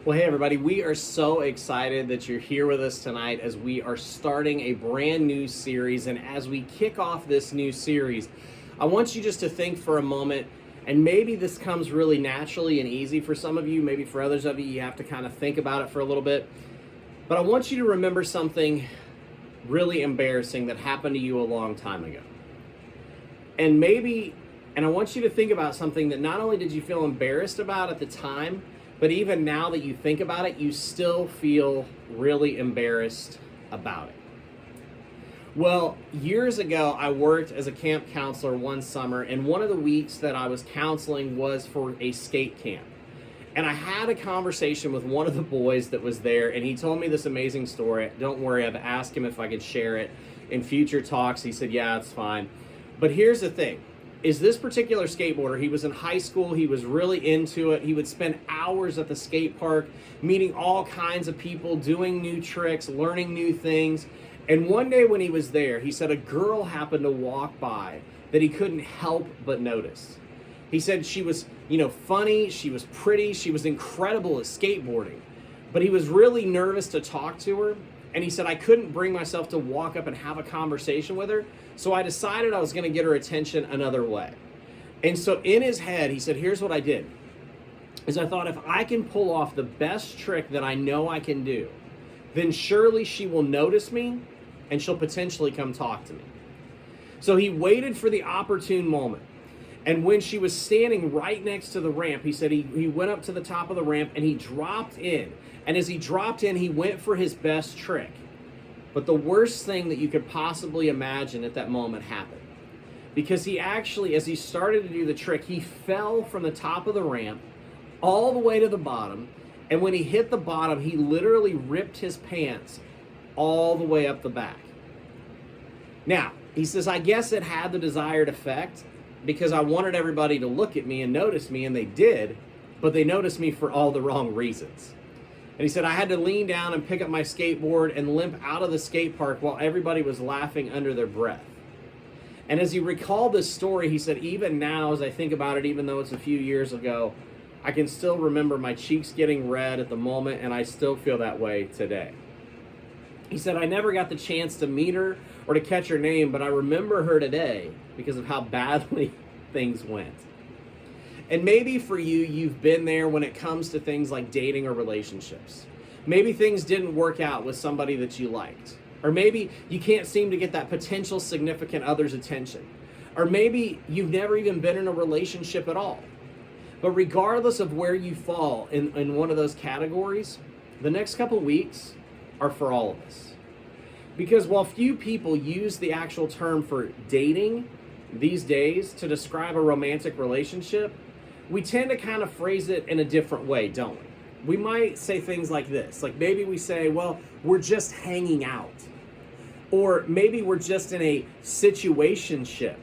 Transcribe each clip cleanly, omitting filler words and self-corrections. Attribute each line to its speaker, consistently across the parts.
Speaker 1: Well, hey, everybody, we are so excited that you're here with us tonight as we are starting a brand new series. And as we kick off this new series, I want you just to think for a moment, and maybe this comes really naturally and easy for some of you, maybe for others of you, you have to kind of think about it for a little bit. But I want you to remember something really embarrassing that happened to you a long time ago. And I want you to think about something that not only did you feel embarrassed about at the time, but even now that you think about it, you still feel really embarrassed about it. Well, years ago, I worked as a camp counselor one summer, and one of the weeks that I was counseling was for a skate camp. And I had a conversation with one of the boys that was there, and he told me this amazing story. Don't worry, I've asked him if I could share it in future talks. He said, yeah, it's fine. But here's the thing. Is this particular skateboarder, he was in high school, he was really into it, he would spend hours at the skate park, meeting all kinds of people, doing new tricks, learning new things. And one day when he was there, he said a girl happened to walk by that he couldn't help but notice. He said she was, funny, she was pretty, she was incredible at skateboarding, but he was really nervous to talk to her. And he said, I couldn't bring myself to walk up and have a conversation with her. So I decided I was going to get her attention another way. And so in his head, he said, here's what I did. Is I thought if I can pull off the best trick that I know I can do, then surely she will notice me and she'll potentially come talk to me. So he waited for the opportune moment. And when she was standing right next to the ramp, he said he went up to the top of the ramp and he dropped in. And as he dropped in, he went for his best trick. But the worst thing that you could possibly imagine at that moment happened. Because he actually, as he started to do the trick, he fell from the top of the ramp all the way to the bottom. And when he hit the bottom, he literally ripped his pants all the way up the back. Now, he says, I guess it had the desired effect because I wanted everybody to look at me and notice me, and they did, but they noticed me for all the wrong reasons. And he said, I had to lean down and pick up my skateboard and limp out of the skate park while everybody was laughing under their breath. And as he recalled this story, he said, even now, as I think about it, even though it's a few years ago, I can still remember my cheeks getting red at the moment, and I still feel that way today. He said, I never got the chance to meet her or to catch her name, but I remember her today because of how badly things went. And maybe for you, you've been there when it comes to things like dating or relationships. Maybe things didn't work out with somebody that you liked. Or maybe you can't seem to get that potential significant other's attention. Or maybe you've never even been in a relationship at all. But regardless of where you fall in one of those categories, the next couple weeks are for all of us. Because while few people use the actual term for dating these days to describe a romantic relationship, we tend to kind of phrase it in a different way, don't we? We might say things like this, like maybe we say, well, we're just hanging out. Or maybe we're just in a situationship.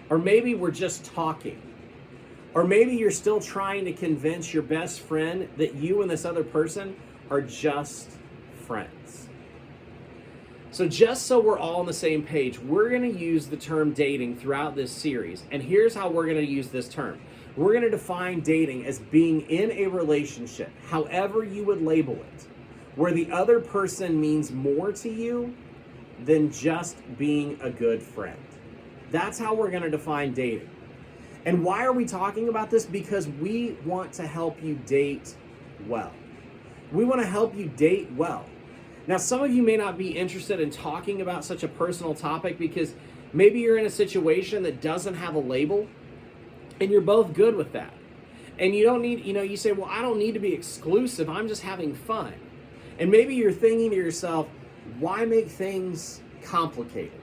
Speaker 1: Or maybe we're just talking. Or maybe you're still trying to convince your best friend that you and this other person are just friends. So just so we're all on the same page, we're going to use the term dating throughout this series. And here's how we're going to use this term. We're going to define dating as being in a relationship, however you would label it, where the other person means more to you than just being a good friend. That's how we're going to define dating. And why are we talking about this? Because we want to help you date well. We want to help you date well. Now, some of you may not be interested in talking about such a personal topic because maybe you're in a situation that doesn't have a label and you're both good with that. And you don't need, you say, well, I don't need to be exclusive. I'm just having fun. And maybe you're thinking to yourself, why make things complicated?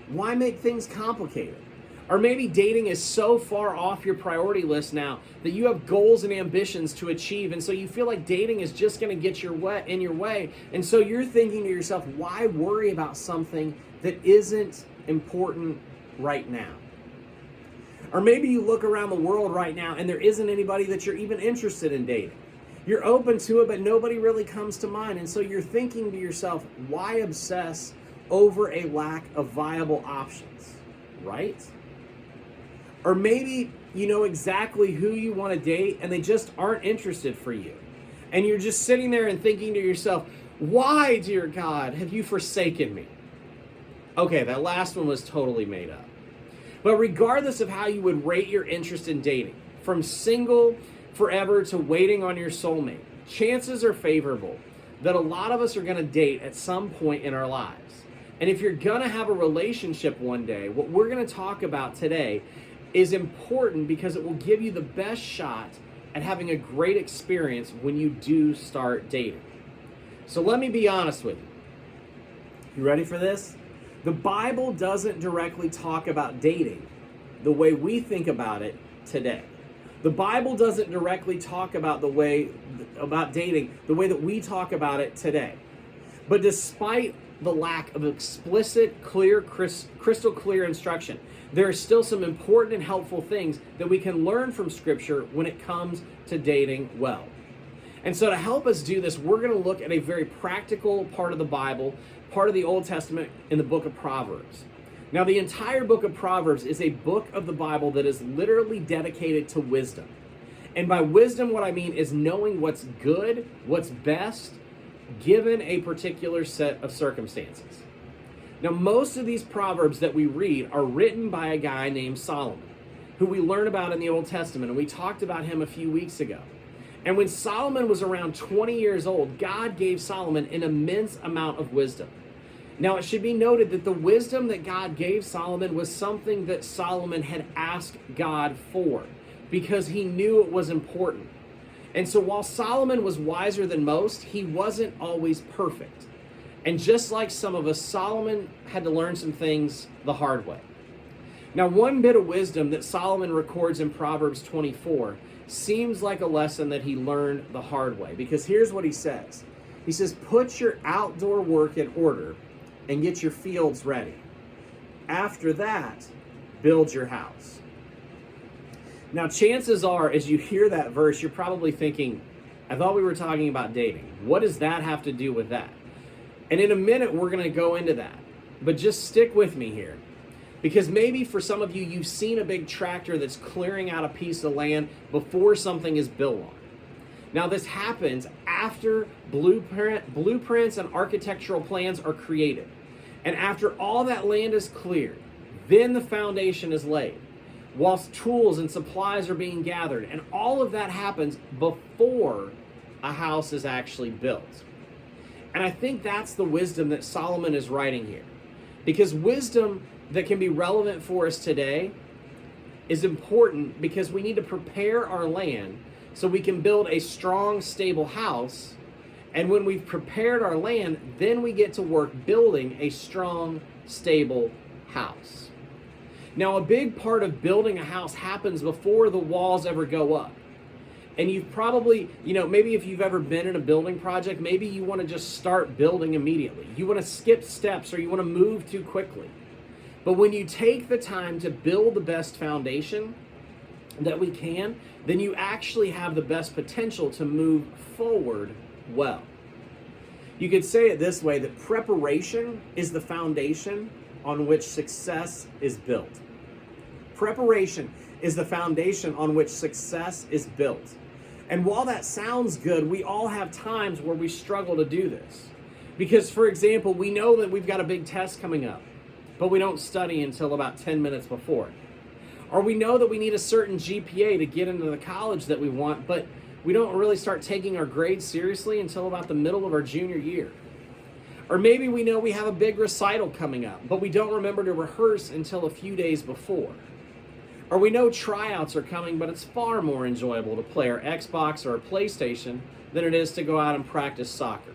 Speaker 1: Why make things complicated? Or maybe dating is so far off your priority list now that you have goals and ambitions to achieve. And so you feel like dating is just going to get in your way. And so you're thinking to yourself, why worry about something that isn't important right now? Or maybe you look around the world right now and there isn't anybody that you're even interested in dating. You're open to it, but nobody really comes to mind. And so you're thinking to yourself, why obsess over a lack of viable options, right? Or maybe you know exactly who you want to date and they just aren't interested for you. And you're just sitting there and thinking to yourself, why, dear God, have you forsaken me? Okay, that last one was totally made up. But regardless of how you would rate your interest in dating, from single forever to waiting on your soulmate, chances are favorable that a lot of us are going to date at some point in our lives. And if you're going to have a relationship one day, what we're going to talk about today is important because it will give you the best shot at having a great experience when you do start dating. So let me be honest with you. You ready for this? The Bible doesn't directly talk about dating the way we think about it today. The Bible doesn't directly talk about dating the way that we talk about it today. But despite the lack of explicit, clear, crystal clear instruction, there are still some important and helpful things that we can learn from Scripture when it comes to dating well. And so to help us do this, we're going to look at a very practical part of the Bible, part of the Old Testament in the book of Proverbs. Now, the entire book of Proverbs is a book of the Bible that is literally dedicated to wisdom. And by wisdom, what I mean is knowing what's good, what's best, given a particular set of circumstances. Now, most of these Proverbs that we read are written by a guy named Solomon, who we learn about in the Old Testament, and we talked about him a few weeks ago. And when Solomon was around 20 years old, God gave Solomon an immense amount of wisdom. Now, it should be noted that the wisdom that God gave Solomon was something that Solomon had asked God for because he knew it was important. And so while Solomon was wiser than most, he wasn't always perfect. And just like some of us, Solomon had to learn some things the hard way. Now, one bit of wisdom that Solomon records in Proverbs 24 seems like a lesson that he learned the hard way, because here's what he says. He says, put your outdoor work in order and get your fields ready. After that, build your house. Now, chances are, as you hear that verse, you're probably thinking, I thought we were talking about dating. What does that have to do with that? And in a minute, we're going to go into that. But just stick with me here. Because maybe for some of you, you've seen a big tractor that's clearing out a piece of land before something is built on. Now, this happens after blueprints and architectural plans are created. And after all that land is cleared, then the foundation is laid, whilst tools and supplies are being gathered. And all of that happens before a house is actually built. And I think that's the wisdom that Solomon is writing here. Because wisdom that can be relevant for us today is important because we need to prepare our land so we can build a strong, stable house. And when we've prepared our land, then we get to work building a strong, stable house. Now, a big part of building a house happens before the walls ever go up. And you've probably, maybe if you've ever been in a building project, maybe you want to just start building immediately. You want to skip steps or you want to move too quickly. But when you take the time to build the best foundation that we can, then you actually have the best potential to move forward well. You could say it this way, that preparation is the foundation on which success is built. Preparation is the foundation on which success is built. And while that sounds good, we all have times where we struggle to do this. Because, for example, we know that we've got a big test coming up, but we don't study until about 10 minutes before. Or we know that we need a certain GPA to get into the college that we want, but we don't really start taking our grades seriously until about the middle of our junior year. Or maybe we know we have a big recital coming up, but we don't remember to rehearse until a few days before. Or we know tryouts are coming, but it's far more enjoyable to play our Xbox or a PlayStation than it is to go out and practice soccer.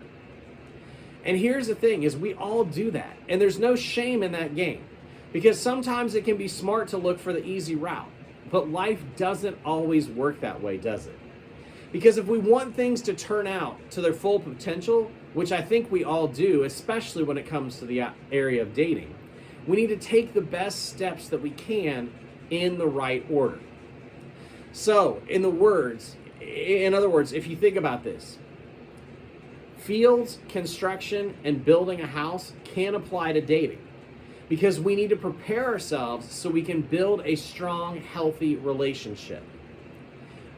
Speaker 1: And here's the thing, is we all do that. And there's no shame in that game. Because sometimes it can be smart to look for the easy route. But life doesn't always work that way, does it? Because if we want things to turn out to their full potential, which I think we all do, especially when it comes to the area of dating, we need to take the best steps that we can in the right order. So, in other words, if you think about this, fields, construction, and building a house can apply to dating because we need to prepare ourselves so we can build a strong, healthy relationship.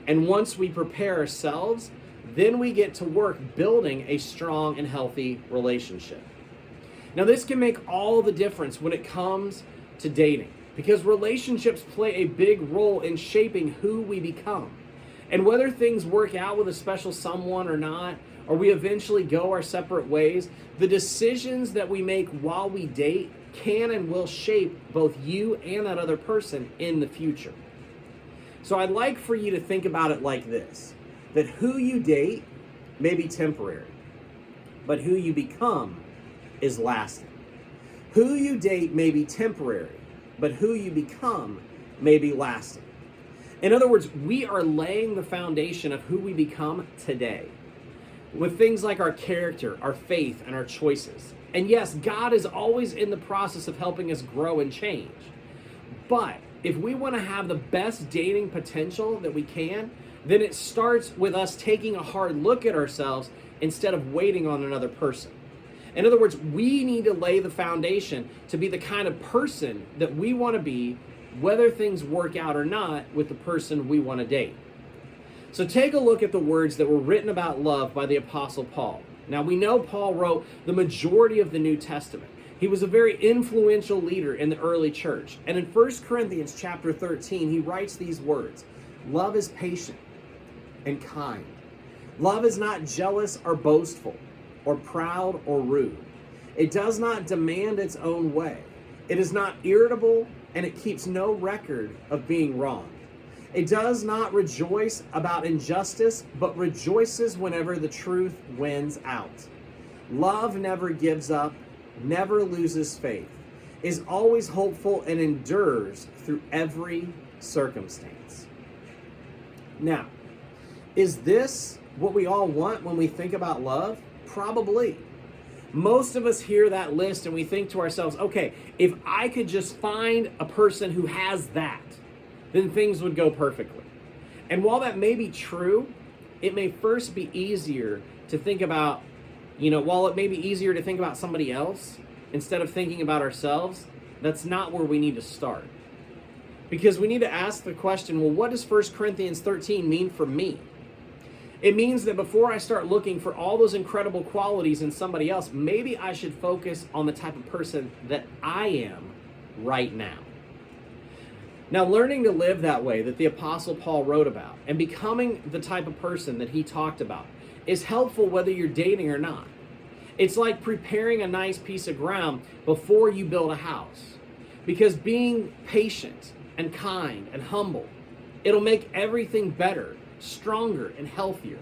Speaker 1: And once we prepare ourselves, then we get to work building a strong and healthy relationship. Now, this can make all the difference when it comes to dating, because relationships play a big role in shaping who we become. And whether things work out with a special someone or not, or we eventually go our separate ways, the decisions that we make while we date can and will shape both you and that other person in the future. So I'd like for you to think about it like this, that who you date may be temporary, but who you become is lasting. Who you date may be temporary, but who you become may be lasting. In other words, we are laying the foundation of who we become today with things like our character, our faith, and our choices. And yes, God is always in the process of helping us grow and change. But if we want to have the best dating potential that we can, then it starts with us taking a hard look at ourselves instead of waiting on another person. In other words, we need to lay the foundation to be the kind of person that we want to be, whether things work out or not with the person we want to date. So take a look at the words that were written about love by the Apostle Paul. Now, we know Paul wrote the majority of the New Testament. He was a very influential leader in the early church. And in 1 Corinthians chapter 13, he writes these words: "Love is patient and kind. Love is not jealous or boastful or proud or rude. It does not demand its own way. It is not irritable, and it keeps no record of being wrong. It does not rejoice about injustice, but rejoices whenever the truth wins out. Love never gives up, never loses faith, is always hopeful, and endures through every circumstance." Now, is this what we all want when we think about love? Probably. Most of us hear that list and we think to ourselves, okay, if I could just find a person who has that, then things would go perfectly. And while that may be true, it may first be easier to think about, while it may be easier to think about somebody else instead of thinking about ourselves, that's not where we need to start. Because we need to ask the question, well, what does 1 Corinthians 13 mean for me? It means that before I start looking for all those incredible qualities in somebody else, maybe I should focus on the type of person that I am right now. Now, learning to live that way that the Apostle Paul wrote about and becoming the type of person that he talked about is helpful whether you're dating or not. It's like preparing a nice piece of ground before you build a house. Because being patient and kind and humble, it'll make everything better, stronger, and healthier.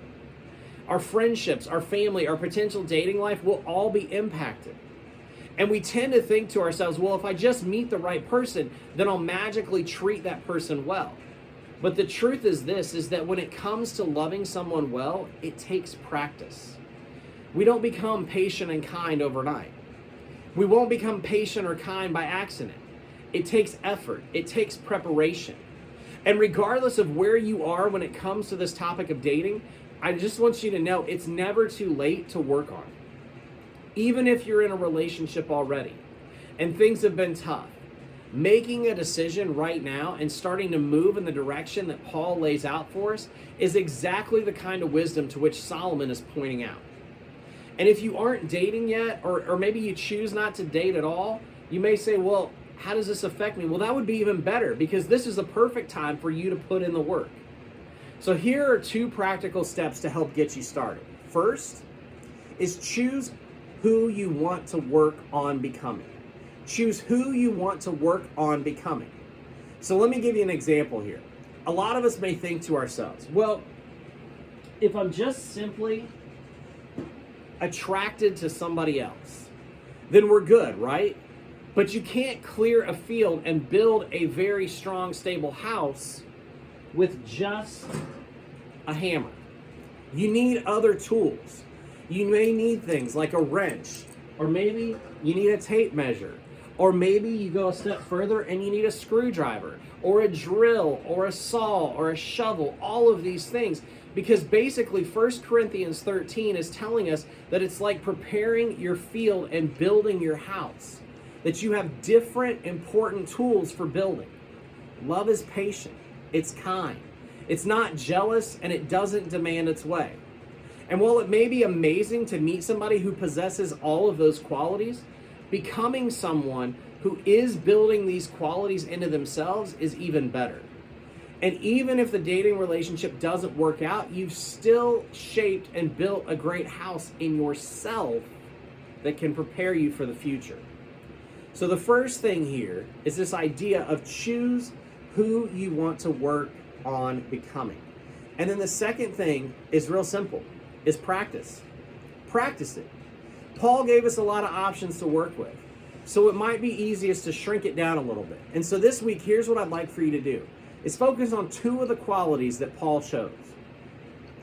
Speaker 1: Our friendships, our family, our potential dating life will all be impacted. And we tend to think to ourselves, well, if I just meet the right person, then I'll magically treat that person well. But the truth is this, is that when it comes to loving someone well, it takes practice. We don't become patient and kind overnight. We won't become patient or kind by accident. It takes effort. It takes preparation. And regardless of where you are when it comes to this topic of dating, I just want you to know it's never too late to work on it. Even if you're in a relationship already and things have been tough, making a decision right now and starting to move in the direction that Paul lays out for us is exactly the kind of wisdom to which Solomon is pointing out. And if you aren't dating yet, or maybe you choose not to date at all, you may say, well, how does this affect me? Well, that would be even better, because this is the perfect time for you to put in the work. So here are 2 practical steps to help get you started. First is choose who you want to work on becoming. Choose who you want to work on becoming. So let me give you an example here. A lot of us may think to ourselves, well, if I'm just simply attracted to somebody else, then we're good, right? But you can't clear a field and build a very strong, stable house with just a hammer. You need other tools. You may need things like a wrench, or maybe you need a tape measure, or maybe you go a step further and you need a screwdriver, or a drill, or a saw, or a shovel, all of these things. Because basically 1 Corinthians 13 is telling us that it's like preparing your field and building your house, that you have different important tools for building. Love is patient, it's kind, it's not jealous, and it doesn't demand its way. And while it may be amazing to meet somebody who possesses all of those qualities, becoming someone who is building these qualities into themselves is even better. And even if the dating relationship doesn't work out, you've still shaped and built a great house in yourself that can prepare you for the future. So the first thing here is this idea of choose who you want to work on becoming. And then the second thing is real simple, is practice. Practice it. Paul gave us a lot of options to work with. So it might be easiest to shrink it down a little bit. And so this week, here's what I'd like for you to do. Is focus on two of the qualities that Paul chose.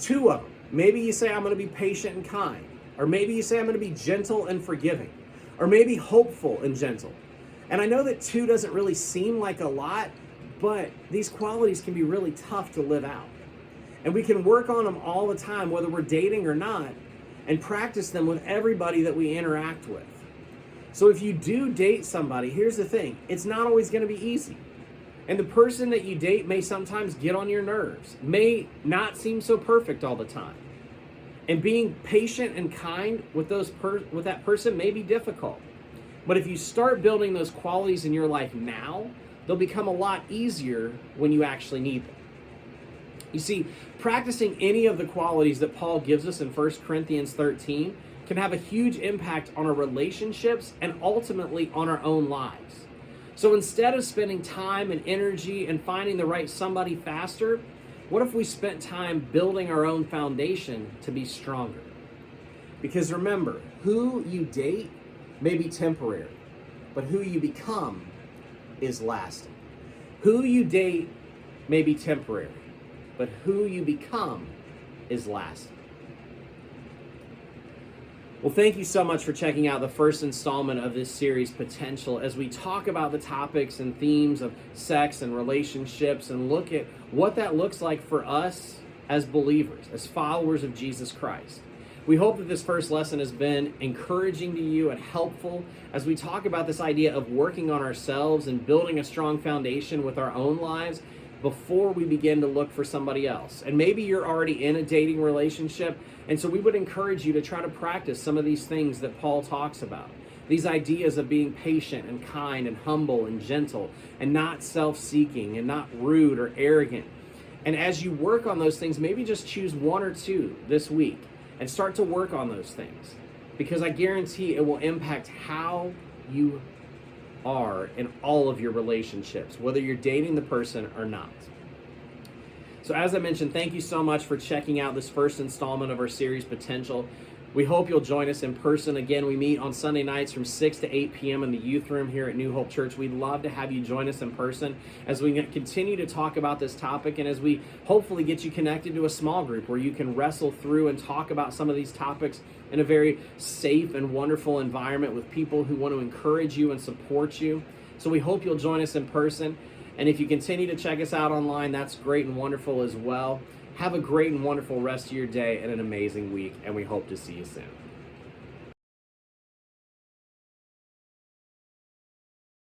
Speaker 1: Two of them. Maybe you say, I'm going to be patient and kind. Or maybe you say, I'm going to be gentle and forgiving. Or maybe hopeful and gentle. And I know that two doesn't really seem like a lot, but these qualities can be really tough to live out. And we can work on them all the time, whether we're dating or not, and practice them with everybody that we interact with. So if you do date somebody, here's the thing. It's not always going to be easy. And the person that you date may sometimes get on your nerves, may not seem so perfect all the time. And being patient and kind with with that person may be difficult. But if you start building those qualities in your life now, they'll become a lot easier when you actually need them. You see, practicing any of the qualities that Paul gives us in 1 Corinthians 13 can have a huge impact on our relationships and ultimately on our own lives. So instead of spending time and energy and finding the right somebody faster, what if we spent time building our own foundation to be stronger? Because remember, who you date may be temporary, but who you become is lasting. Who you date may be temporary, but who you become is lasting. Well, thank you so much for checking out the first installment of this series, Potential, as we talk about the topics and themes of sex and relationships and look at what that looks like for us as believers, as followers of Jesus Christ. We hope that this first lesson has been encouraging to you and helpful as we talk about this idea of working on ourselves and building a strong foundation with our own lives before we begin to look for somebody else. And maybe you're already in a dating relationship, and so we would encourage you to try to practice some of these things that Paul talks about. These ideas of being patient and kind and humble and gentle and not self-seeking and not rude or arrogant. And as you work on those things, maybe just choose one or two this week and start to work on those things, because I guarantee it will impact how you are in all of your relationships, whether you're dating the person or not. So as I mentioned, thank you so much for checking out this first installment of our series, Potential. We hope you'll join us in person. Again, we meet on Sunday nights from 6 to 8 p.m. in the youth room here at New Hope Church. We'd love to have you join us in person as we continue to talk about this topic and as we hopefully get you connected to a small group where you can wrestle through and talk about some of these topics in a very safe and wonderful environment with people who want to encourage you and support you. So we hope you'll join us in person. And if you continue to check us out online, that's great and wonderful as well. Have a great and wonderful rest of your day and an amazing week, and we hope to see you soon.